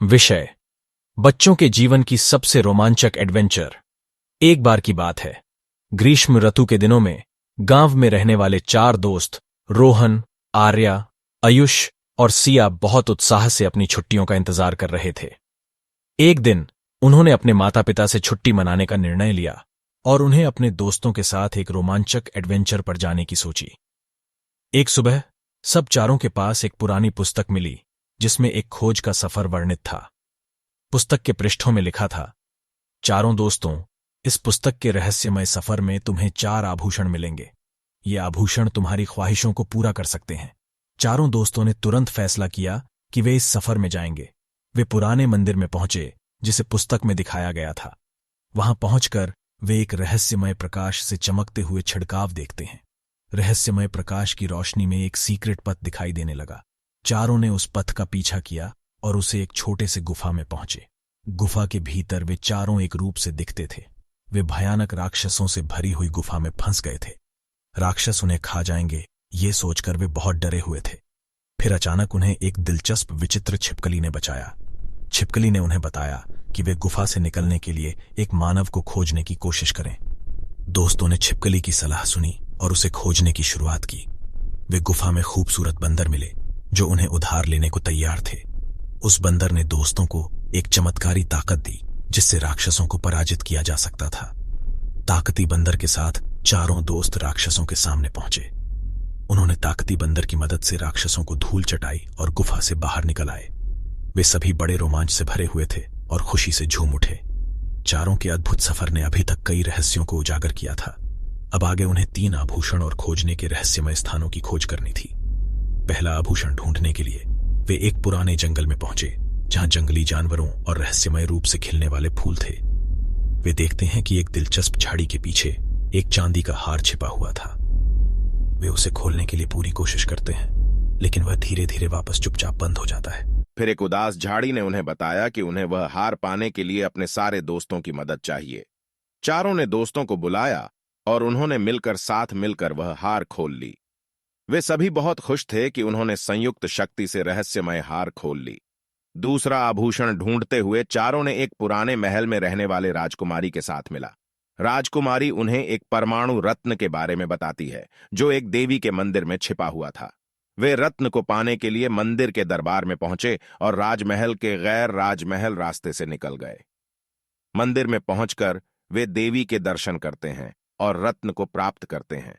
विषय: बच्चों के जीवन की सबसे रोमांचक एडवेंचर। एक बार की बात है, ग्रीष्म ऋतु के दिनों में गांव में रहने वाले 4 दोस्त रोहन, आर्या, आयुष और सिया बहुत उत्साह से अपनी छुट्टियों का इंतजार कर रहे थे। एक दिन उन्होंने अपने माता पिता से छुट्टी मनाने का निर्णय लिया और उन्हें अपने दोस्तों के साथ एक रोमांचक एडवेंचर पर जाने की सोची। एक सुबह सब चारों के पास एक पुरानी पुस्तक मिली जिसमें एक खोज का सफर वर्णित था। पुस्तक के पृष्ठों में लिखा था, चारों दोस्तों, इस पुस्तक के रहस्यमय सफर में तुम्हें 4 आभूषण मिलेंगे। ये आभूषण तुम्हारी ख्वाहिशों को पूरा कर सकते हैं। चारों दोस्तों ने तुरंत फैसला किया कि वे इस सफर में जाएंगे। वे पुराने मंदिर में पहुंचे जिसे पुस्तक में दिखाया गया था। वहां पहुंचकर वे एक रहस्यमय प्रकाश से चमकते हुए छिड़काव देखते हैं। रहस्यमय प्रकाश की रोशनी में एक सीक्रेट पथ दिखाई देने लगा। चारों ने उस पथ का पीछा किया और उसे एक छोटे से गुफा में पहुंचे। गुफा के भीतर वे चारों एक रूप से दिखते थे। वे भयानक राक्षसों से भरी हुई गुफा में फंस गए थे। राक्षस उन्हें खा जाएंगे, ये सोचकर वे बहुत डरे हुए थे। फिर अचानक उन्हें एक दिलचस्प विचित्र छिपकली ने बचाया। छिपकली ने उन्हें बताया कि वे गुफा से निकलने के लिए एक मानव को खोजने की कोशिश करें। दोस्तों ने छिपकली की सलाह सुनी और उसे खोजने की शुरुआत की। वे गुफा में खूबसूरत बंदर मिले जो उन्हें उधार लेने को तैयार थे। उस बंदर ने दोस्तों को एक चमत्कारी ताकत दी जिससे राक्षसों को पराजित किया जा सकता था। ताकती बंदर के साथ चारों दोस्त राक्षसों के सामने पहुंचे। उन्होंने ताकती बंदर की मदद से राक्षसों को धूल चटाई और गुफा से बाहर निकल आए। वे सभी बड़े रोमांच से भरे हुए थे और खुशी से झूम उठे। चारों के अद्भुत सफर ने अभी तक कई रहस्यों को उजागर किया था। अब आगे उन्हें 3 आभूषण और खोजने के रहस्यमय स्थानों की खोज करनी थी। पहला आभूषण ढूंढने के लिए वे एक पुराने जंगल में पहुंचे जहां जंगली जानवरों और रहस्यमय रूप से खिलने वाले फूल थे। वे देखते हैं कि एक दिलचस्प झाड़ी के पीछे एक चांदी का हार छिपा हुआ था। वे उसे खोलने के लिए पूरी कोशिश करते हैं, लेकिन वह धीरे धीरे वापस चुपचाप बंद हो जाता है। फिर एक उदास झाड़ी ने उन्हें बताया कि उन्हें वह हार पाने के लिए अपने सारे दोस्तों की मदद चाहिए। चारों ने दोस्तों को बुलाया और उन्होंने साथ मिलकर वह हार खोल ली। वे सभी बहुत खुश थे कि उन्होंने संयुक्त शक्ति से रहस्यमय हार खोल ली। दूसरा आभूषण ढूंढते हुए चारों ने एक पुराने महल में रहने वाले राजकुमारी के साथ मिला। राजकुमारी उन्हें एक परमाणु रत्न के बारे में बताती है जो एक देवी के मंदिर में छिपा हुआ था। वे रत्न को पाने के लिए मंदिर के दरबार में पहुंचे और राजमहल के गैर राजमहल रास्ते से निकल गए। मंदिर में पहुंचकर वे देवी के दर्शन करते हैं और रत्न को प्राप्त करते हैं।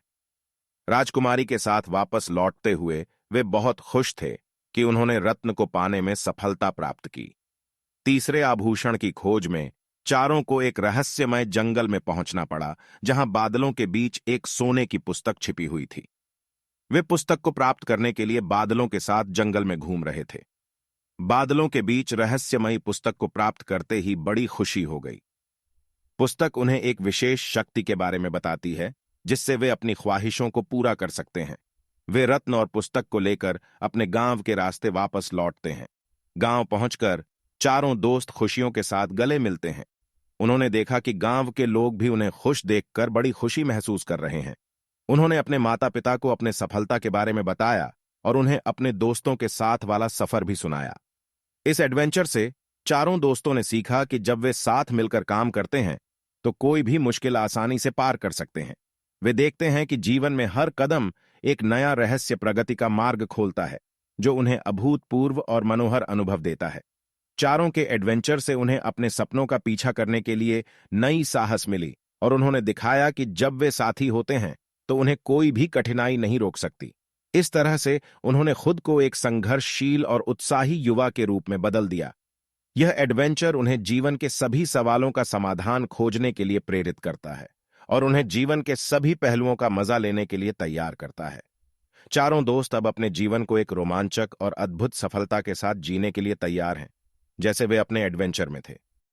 राजकुमारी के साथ वापस लौटते हुए वे बहुत खुश थे कि उन्होंने रत्न को पाने में सफलता प्राप्त की। तीसरे आभूषण की खोज में चारों को एक रहस्यमय जंगल में पहुंचना पड़ा जहां बादलों के बीच एक सोने की पुस्तक छिपी हुई थी। वे पुस्तक को प्राप्त करने के लिए बादलों के साथ जंगल में घूम रहे थे। बादलों के बीच रहस्यमयी पुस्तक को प्राप्त करते ही बड़ी खुशी हो गई। पुस्तक उन्हें एक विशेष शक्ति के बारे में बताती है जिससे वे अपनी ख्वाहिशों को पूरा कर सकते हैं। वे रत्न और पुस्तक को लेकर अपने गांव के रास्ते वापस लौटते हैं। गांव पहुंचकर चारों दोस्त खुशियों के साथ गले मिलते हैं। उन्होंने देखा कि गांव के लोग भी उन्हें खुश देखकर बड़ी खुशी महसूस कर रहे हैं। उन्होंने अपने माता पिता को अपने सफलता के बारे में बताया और उन्हें अपने दोस्तों के साथ वाला सफर भी सुनाया। इस एडवेंचर से चारों दोस्तों ने सीखा कि जब वे साथ मिलकर काम करते हैं तो कोई भी मुश्किल आसानी से पार कर सकते हैं। वे देखते हैं कि जीवन में हर कदम एक नया रहस्य प्रगति का मार्ग खोलता है जो उन्हें अभूतपूर्व और मनोहर अनुभव देता है। चारों के एडवेंचर से उन्हें अपने सपनों का पीछा करने के लिए नई साहस मिली और उन्होंने दिखाया कि जब वे साथी होते हैं तो उन्हें कोई भी कठिनाई नहीं रोक सकती। इस तरह से उन्होंने खुद को एक संघर्षशील और उत्साही युवा के रूप में बदल दिया। यह एडवेंचर उन्हें जीवन के सभी सवालों का समाधान खोजने के लिए प्रेरित करता है और उन्हें जीवन के सभी पहलुओं का मजा लेने के लिए तैयार करता है। चारों दोस्त अब अपने जीवन को एक रोमांचक और अद्भुत सफलता के साथ जीने के लिए तैयार हैं, जैसे वे अपने एडवेंचर में थे।